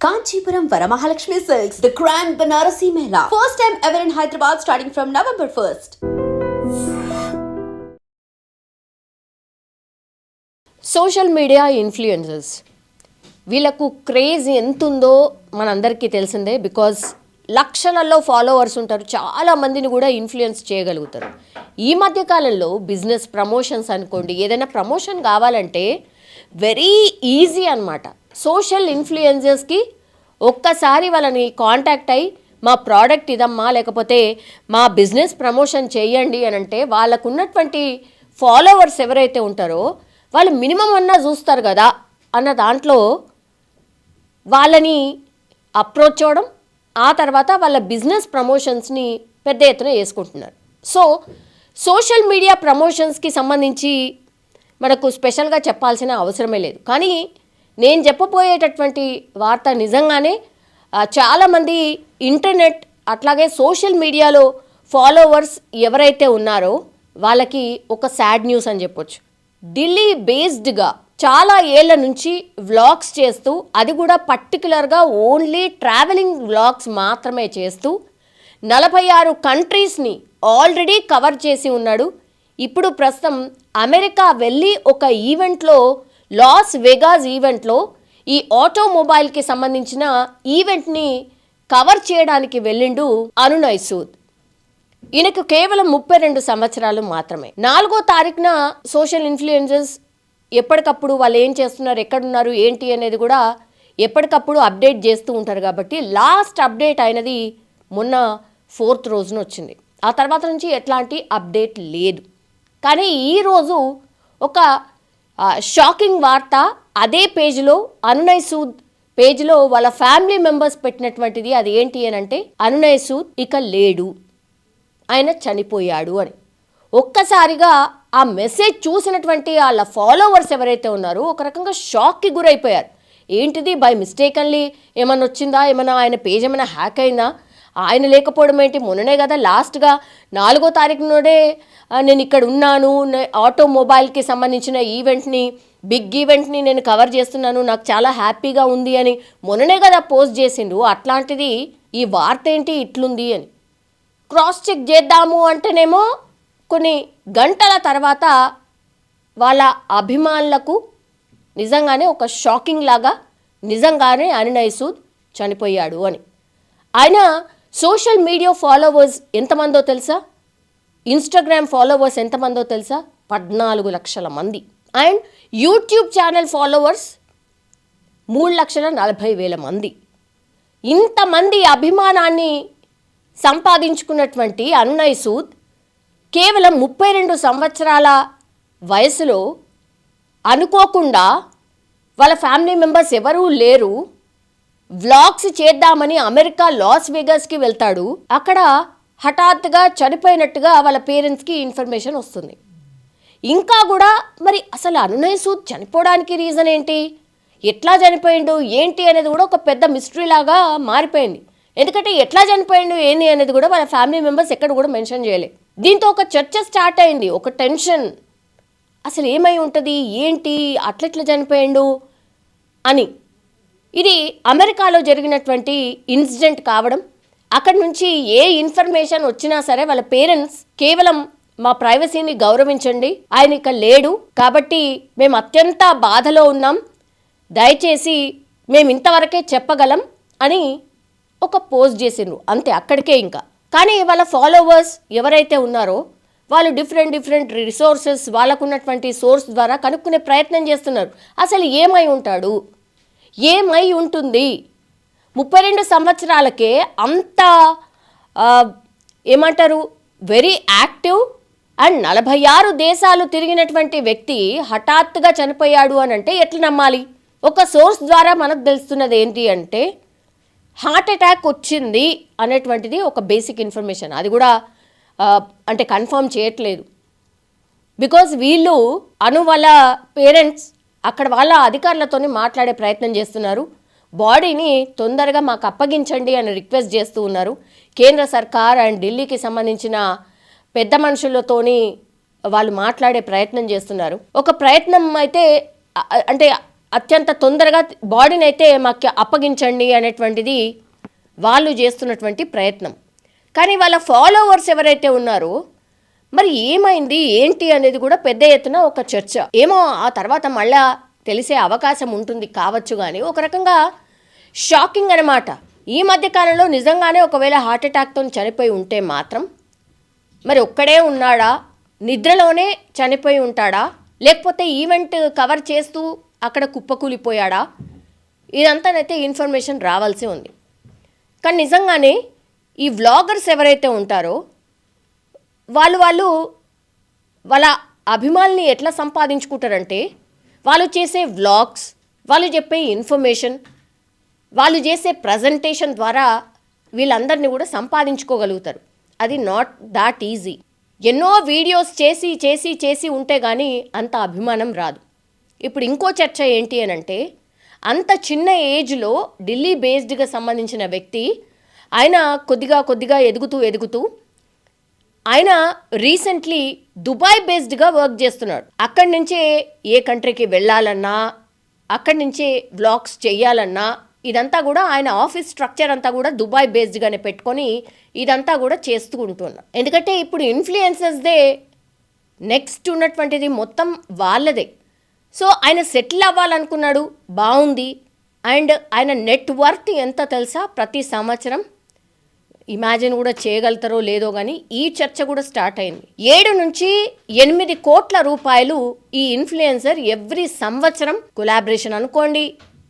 Kanchipuram Varamahalakshmi Silks, the Grand Banarasi Mela. First time ever in Hyderabad starting from November 1st. Social media influencers వీళ్ళకు craze ఎంతుందో మనందరికీ తెలిసిందే. Because లక్షలలో followers ఉంటారు, చాలామందిని కూడా influence చేయగలుగుతారు. ఈ మధ్యకాలంలో బిజినెస్ ప్రమోషన్స్ అనుకోండి, ఏదైనా ప్రమోషన్ కావాలంటే వెరీ ఈజీ అన్నమాట. సోషల్ ఇన్ఫ్లుయెన్సర్స్కి ఒక్కసారి వాళ్ళని కాంటాక్ట్ అయ్యి మా ప్రోడక్ట్ ఇదమ్మా, లేకపోతే మా బిజినెస్ ప్రమోషన్ చేయండి అని అంటే వాళ్ళకు ఉన్నటువంటి ఫాలోవర్స్ ఎవరైతే ఉంటారో వాళ్ళు మినిమం అన్నా చూస్తారు కదా అన్న దాంట్లో వాళ్ళని అప్రోచ్ అవ్వడం, ఆ తర్వాత వాళ్ళ బిజినెస్ ప్రమోషన్స్ని పెద్ద ఎత్తున వేసుకుంటున్నారు. సో సోషల్ మీడియా ప్రమోషన్స్కి సంబంధించి మనకు స్పెషల్గా చెప్పాల్సిన అవసరమే లేదు. కానీ నేను చెప్పబోయేటటువంటి వార్త నిజంగానే చాలామంది ఇంటర్నెట్ అట్లాగే సోషల్ మీడియాలో ఫాలోవర్స్ ఎవరైతే ఉన్నారో వాళ్ళకి ఒక సాడ్ న్యూస్ అని చెప్పొచ్చు. ఢిల్లీ బేస్డ్గా చాలా ఏళ్ల నుంచి వ్లాగ్స్ చేస్తూ, అది కూడా పర్టికులర్గా ఓన్లీ ట్రావెలింగ్ వ్లాగ్స్ మాత్రమే చేస్తూ 46 కంట్రీస్ని ఆల్రెడీ కవర్ చేసి ఉన్నాడు. ఇప్పుడు ప్రస్తుతం అమెరికా వెళ్ళి ఒక ఈవెంట్లో, లాస్ వెగాస్ ఈవెంట్లో ఈ ఆటోమొబైల్కి సంబంధించిన ఈవెంట్ని కవర్ చేయడానికి వెళ్ళిండు అనునయ్ సూద్. ఈయనకు కేవలం 32 సంవత్సరాలు మాత్రమే. 4వ తారీఖున సోషల్ ఇన్ఫ్లుయెన్సర్స్ ఎప్పటికప్పుడు వాళ్ళు ఏం చేస్తున్నారు, ఎక్కడున్నారు, ఏంటి అనేది కూడా ఎప్పటికప్పుడు అప్డేట్ చేస్తూ ఉంటారు. కాబట్టి లాస్ట్ అప్డేట్ అయినది మొన్న 4th రోజున వచ్చింది. ఆ తర్వాత నుంచి ఎట్లాంటి అప్డేట్ లేదు. కానీ ఈరోజు ఒక షాకింగ్ వార్త అదే పేజ్లో, అనునయ్ సూద్ పేజ్లో వాళ్ళ ఫ్యామిలీ మెంబర్స్ పెట్టినటువంటిది. అది ఏంటి అని అంటే అనునయ్ సూద్ ఇక లేడు, ఆయన చనిపోయాడు అని. ఒక్కసారిగా ఆ మెసేజ్ చూసినటువంటి వాళ్ళ ఫాలోవర్స్ ఎవరైతే ఉన్నారో ఒక రకంగా షాక్కి గురైపోయారు. ఏంటిది, బై మిస్టేకన్లీ ఏమన్నా వచ్చిందా, ఏమన్నా ఆయన పేజ్ ఏమైనా హ్యాక్ అయిందా, ఆయన లేకపోవడం ఏంటి, మొన్ననే కదా లాస్ట్గా 4వ తారీఖు నాడే నేను ఇక్కడ ఉన్నాను, ఆటోమొబైల్కి సంబంధించిన ఈవెంట్ని, బిగ్ ఈవెంట్ని నేను కవర్ చేస్తున్నాను, నాకు చాలా హ్యాపీగా ఉంది అని మొన్ననే కదా పోస్ట్ చేసిండు. అట్లాంటిది ఈ వార్త ఏంటి ఇట్లుంది అని క్రాస్ చెక్ చేద్దాము అంటేనేమో కొన్ని గంటల తర్వాత వాళ్ళ అభిమానులకు నిజంగానే ఒక షాకింగ్ లాగా నిజంగానే అనునయ్ సూద్ చనిపోయాడు అని. ఆయన సోషల్ మీడియా ఫాలోవర్స్ ఎంతమందో తెలుసా, ఇన్స్టాగ్రామ్ ఫాలోవర్స్ ఎంతమందో తెలుసా, 14 లక్షల మంది. అండ్ యూట్యూబ్ ఛానల్ ఫాలోవర్స్ 3,40,000 మంది. ఇంతమంది అభిమానాన్ని సంపాదించుకున్నటువంటి అనునయ్ సూద్ కేవలం 32 సంవత్సరాల వయసులో అనుకోకుండా వాళ్ళ ఫ్యామిలీ మెంబర్స్ ఎవరూ లేరు, వ్లాగ్స్ చేద్దామని అమెరికా లాస్ వెగాస్కి వెళ్తాడు. అక్కడ హఠాత్తుగా చనిపోయినట్టుగా వాళ్ళ పేరెంట్స్కి ఇన్ఫర్మేషన్ వస్తుంది. ఇంకా కూడా మరి అసలు అనునయ్ సూద్ చనిపోవడానికి రీజన్ ఏంటి, ఎట్లా చనిపోయిండు ఏంటి అనేది కూడా ఒక పెద్ద మిస్టరీ లాగా మారిపోయింది. ఎందుకంటే ఎట్లా చనిపోయిండు ఏంటి అనేది కూడా వాళ్ళ ఫ్యామిలీ మెంబర్స్ ఎక్కడ కూడా మెన్షన్ చేయలేదు. దీంతో ఒక చర్చ స్టార్ట్ అయింది, ఒక టెన్షన్, అసలు ఏమై ఉంటుంది, ఏంటి, అట్లెట్లా చనిపోయిండు అని. ఇది అమెరికాలో జరిగినటువంటి ఇన్సిడెంట్ కావడం, అక్కడి నుంచి ఏ ఇన్ఫర్మేషన్ వచ్చినా సరే వాళ్ళ పేరెంట్స్ కేవలం మా ప్రైవసీని గౌరవించండి, ఆయన ఇక లేడు కాబట్టి మేము అత్యంత బాధలో ఉన్నాం, దయచేసి మేము ఇంతవరకే చెప్పగలం అని ఒక పోస్ట్ చేసిండ్రు, అంతే, అక్కడికే ఇంకా. కానీ వాళ్ళ ఫాలోవర్స్ ఎవరైతే ఉన్నారో వాళ్ళు డిఫరెంట్ రిసోర్సెస్, వాళ్ళకున్నటువంటి సోర్స్ ద్వారా కనుక్కునే ప్రయత్నం చేస్తున్నారు. అసలు ఏమై ఉంటాడు, ఏమై ఉంటుంది, 32 సంవత్సరాలకే అంత ఏమంటారు వెరీ యాక్టివ్ అండ్ 46 దేశాలు తిరిగినటువంటి వ్యక్తి హఠాత్తుగా చనిపోయాడు అని అంటే ఎట్లా నమ్మాలి? ఒక సోర్స్ ద్వారా మనకు తెలుస్తున్నది ఏంటి అంటే హార్ట్ అటాక్ వచ్చింది అనేటువంటిది ఒక బేసిక్ ఇన్ఫర్మేషన్. అది కూడా అంటే కన్ఫర్మ్ చేయట్లేదు. బికాజ్ వీళ్ళు వాళ్ళ పేరెంట్స్ అక్కడ వాళ్ళ అధికారులతో మాట్లాడే ప్రయత్నం చేస్తున్నారు. బాడీని తొందరగా మాకు అప్పగించండి అని రిక్వెస్ట్ చేస్తూ ఉన్నారు. కేంద్ర సర్కార్ అండ్ ఢిల్లీకి సంబంధించిన పెద్ద మనుషులతోని వాళ్ళు మాట్లాడే ప్రయత్నం చేస్తున్నారు. ఒక ప్రయత్నం అయితే అంటే అత్యంత తొందరగా బాడీని అయితే మాకు అప్పగించండి అనేటువంటిది వాళ్ళు చేస్తున్నటువంటి ప్రయత్నం. కానీ వాళ్ళ ఫాలోవర్స్ ఎవరైతే ఉన్నారో మరి ఏమైంది ఏంటి అనేది కూడా పెద్ద ఎత్తున ఒక చర్చ. ఏమో ఆ తర్వాత మళ్ళా తెలిసే అవకాశం ఉంటుంది కావచ్చు, కానీ ఒక రకంగా షాకింగ్ అనమాట. ఈ మధ్యకాలంలో నిజంగానే ఒకవేళ హార్ట్అటాక్తో చనిపోయి ఉంటే మాత్రం మరి ఒక్కడే ఉన్నాడా, నిద్రలోనే చనిపోయి ఉంటాడా, లేకపోతే ఈవెంట్ కవర్ చేస్తూ అక్కడ కుప్పకూలిపోయాడా, ఇదంతానైతే ఇన్ఫర్మేషన్ రావాల్సి ఉంది. కానీ నిజంగానే ఈ వ్లాగర్స్ ఎవరైతే ఉంటారో వాళ్ళ అభిమానుల్ని ఎట్లా సంపాదించుకుంటారంటే వాళ్ళు చేసే వ్లాగ్స్, వాళ్ళు చెప్పే ఇన్ఫర్మేషన్, వాళ్ళు చేసే ప్రజెంటేషన్ ద్వారా వీళ్ళందరినీ కూడా సంపాదించుకోగలుగుతారు. అది నాట్ దాట్ ఈజీ. ఎన్నో వీడియోస్ చేసి చేసి చేసి ఉంటే కానీ అంత అభిమానం రాదు. ఇప్పుడు ఇంకో చర్చ ఏంటి అని అంటే, అంత చిన్న ఏజ్లో ఢిల్లీ బేస్డ్గా సంబంధించిన వ్యక్తి ఆయన కొద్దిగా ఎదుగుతూ ఆయన రీసెంట్లీ దుబాయ్ బేస్డ్గా వర్క్ చేస్తున్నాడు. అక్కడి నుంచే ఏ కంట్రీకి వెళ్ళాలన్నా, అక్కడి నుంచే వ్లాగ్స్ చేయాలన్నా ఇదంతా కూడా ఆయన ఆఫీస్ స్ట్రక్చర్ అంతా కూడా దుబాయ్ బేస్డ్గానే పెట్టుకొని ఇదంతా కూడా చేస్తూ ఉంటున్నా. ఎందుకంటే ఇప్పుడు ఇన్ఫ్లుయెన్సర్స్దే నెక్స్ట్ ఉన్నటువంటిది మొత్తం వాళ్ళదే. సో ఆయన సెటిల్ అవ్వాలనుకున్నాడు, బాగుంది. అండ్ ఆయన నెట్ వర్త్ ఎంత తెలుసా? ప్రతి సంవత్సరం ఇమాజిన్ కూడా చేయగలుగుతారో లేదో కానీ ఈ చర్చ కూడా స్టార్ట్ అయింది. 7 నుంచి 8 కోట్ల రూపాయలు ఈ ఇన్ఫ్లుయెన్సర్ ఎవ్రీ సంవత్సరం కొలాబరేషన్ అనుకోండి,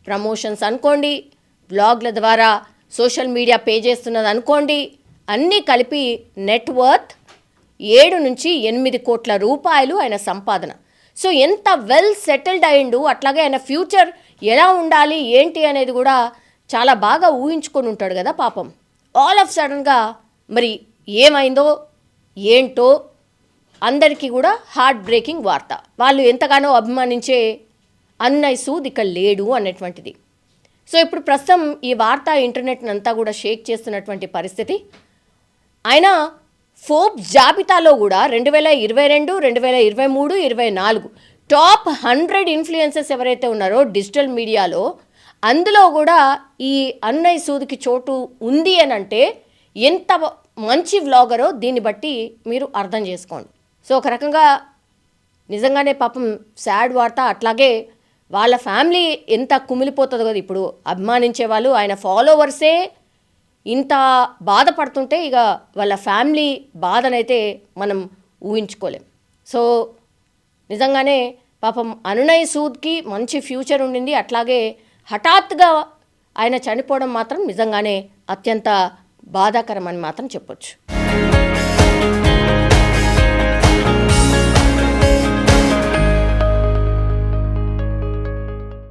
ప్రమోషన్స్ అనుకోండి, బ్లాగ్ల ద్వారా సోషల్ మీడియా పే చేస్తున్నది అనుకోండి, అన్నీ కలిపి నెట్ వర్త్ 7 నుంచి 8 కోట్ల రూపాయలు ఆయన సంపాదన. సో ఎంత వెల్ సెటిల్డ్ అయిండు, అట్లాగే ఆయన ఫ్యూచర్ ఎలా ఉండాలి ఏంటి అనేది కూడా చాలా బాగా ఊహించుకొని ఉంటాడు కదా పాపం. ఆల్ ఆఫ్ సడన్గా మరి ఏమైందో ఏంటో అందరికీ కూడా హార్ట్ బ్రేకింగ్ వార్త. వాళ్ళు ఎంతగానో అభిమానించే అన్నయ్య సూద్ ఇక్కడ లేడు అనేటువంటిది. సో ఇప్పుడు ప్రస్తుతం ఈ వార్త ఇంటర్నెట్ని అంతా కూడా షేక్ చేస్తున్నటువంటి పరిస్థితి. ఆయన ఫోర్బ్స్ జాబితాలో కూడా 2022, 2023, 24 టాప్ 100 ఇన్ఫ్లుయెన్సర్స్ ఎవరైతే ఉన్నారో డిజిటల్ మీడియాలో, అందులో కూడా ఈ అన్నయ్య సూద్కి చోటు ఉంది అని అంటే ఎంత మంచి వ్లాగరో దీన్ని బట్టి మీరు అర్థం చేసుకోండి. సో ఒక రకంగా నిజంగానే పాపం సాడ్ వార్త. అట్లాగే వాళ్ళ ఫ్యామిలీ ఎంత కుమిలిపోతుందో కదా. ఇప్పుడు అభిమానించే వాళ్ళు, ఆయన ఫాలోవర్సే ఇంత బాధపడుతుంటే ఇక వాళ్ళ ఫ్యామిలీ బాధనైతే మనం ఊహించుకోలేం. సో నిజంగానే పాపం అన్నయ్య సూద్కి మంచి ఫ్యూచర్ ఉండింది. అట్లాగే హఠాత్తుగా ఆయన చనిపోవడం మాత్రం నిజంగానే అత్యంత బాధాకరం అని మాత్రం చెప్పొచ్చు.